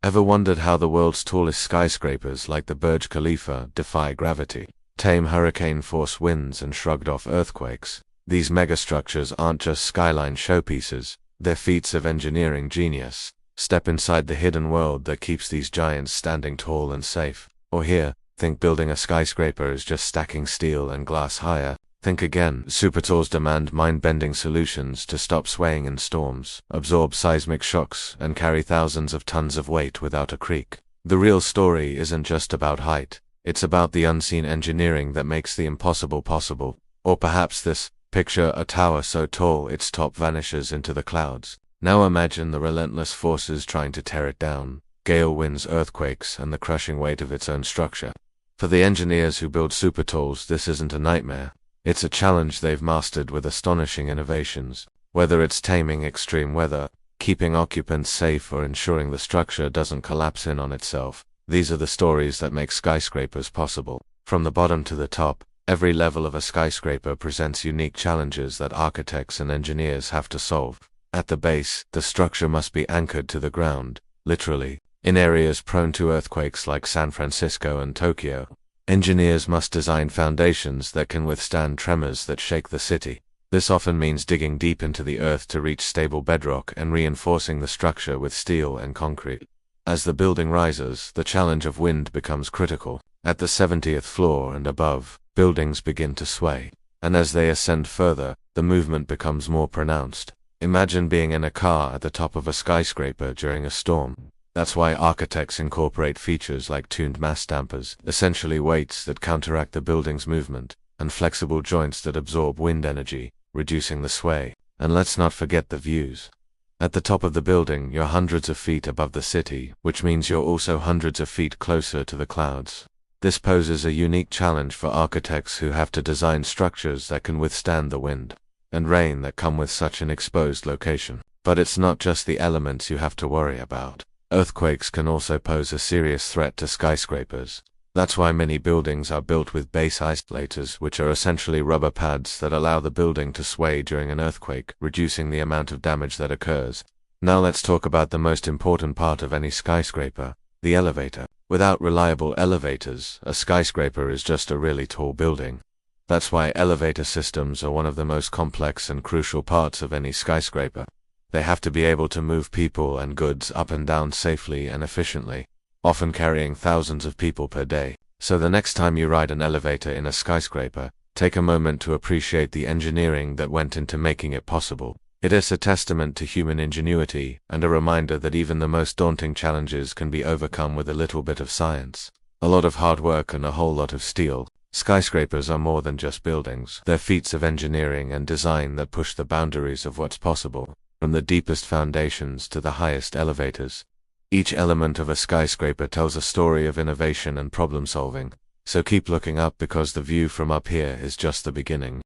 Ever wondered how the world's tallest skyscrapers like the Burj Khalifa defy gravity, tame hurricane-force winds and shrugged-off earthquakes? These megastructures aren't just skyline showpieces, they're feats of engineering genius. Step inside the hidden world that keeps these giants standing tall and safe. Or here, think building a skyscraper is just stacking steel and glass higher. Think again. Supertalls demand mind-bending solutions to stop swaying in storms, absorb seismic shocks, and carry thousands of tons of weight without a creak. The real story isn't just about height, it's about the unseen engineering that makes the impossible possible. Or perhaps this: picture a tower so tall its top vanishes into the clouds. Now imagine the relentless forces trying to tear it down: gale winds, earthquakes, and the crushing weight of its own structure. For the engineers who build supertalls, this isn't a nightmare. It's a challenge they've mastered with astonishing innovations. Whether it's taming extreme weather, keeping occupants safe, or ensuring the structure doesn't collapse in on itself, these are the stories that make skyscrapers possible. From the bottom to the top, every level of a skyscraper presents unique challenges that architects and engineers have to solve. At the base, the structure must be anchored to the ground, literally. In areas prone to earthquakes like San Francisco and Tokyo, engineers must design foundations that can withstand tremors that shake the city. This often means digging deep into the earth to reach stable bedrock and reinforcing the structure with steel and concrete. As the building rises, the challenge of wind becomes critical. At the 70th floor and above, buildings begin to sway. And as they ascend further, the movement becomes more pronounced. Imagine being in a car at the top of a skyscraper during a storm. That's why architects incorporate features like tuned mass dampers, essentially weights that counteract the building's movement, and flexible joints that absorb wind energy, reducing the sway. And let's not forget the views. At the top of the building, you're hundreds of feet above the city, which means you're also hundreds of feet closer to the clouds. This poses a unique challenge for architects who have to design structures that can withstand the wind and rain that come with such an exposed location. But it's not just the elements you have to worry about. Earthquakes can also pose a serious threat to skyscrapers. That's why many buildings are built with base isolators, which are essentially rubber pads that allow the building to sway during an earthquake, reducing the amount of damage that occurs. Now let's talk about the most important part of any skyscraper: the elevator. Without reliable elevators, a skyscraper is just a really tall building. That's why elevator systems are one of the most complex and crucial parts of any skyscraper. They have to be able to move people and goods up and down safely and efficiently, often carrying thousands of people per day. So the next time you ride an elevator in a skyscraper, take a moment to appreciate the engineering that went into making it possible. It is a testament to human ingenuity, and a reminder that even the most daunting challenges can be overcome with a little bit of science, a lot of hard work, and a whole lot of steel. Skyscrapers are more than just buildings. They're feats of engineering and design that push the boundaries of what's possible. From the deepest foundations to the highest elevators, each element of a skyscraper tells a story of innovation and problem solving. So keep looking up, because the view from up here is just the beginning.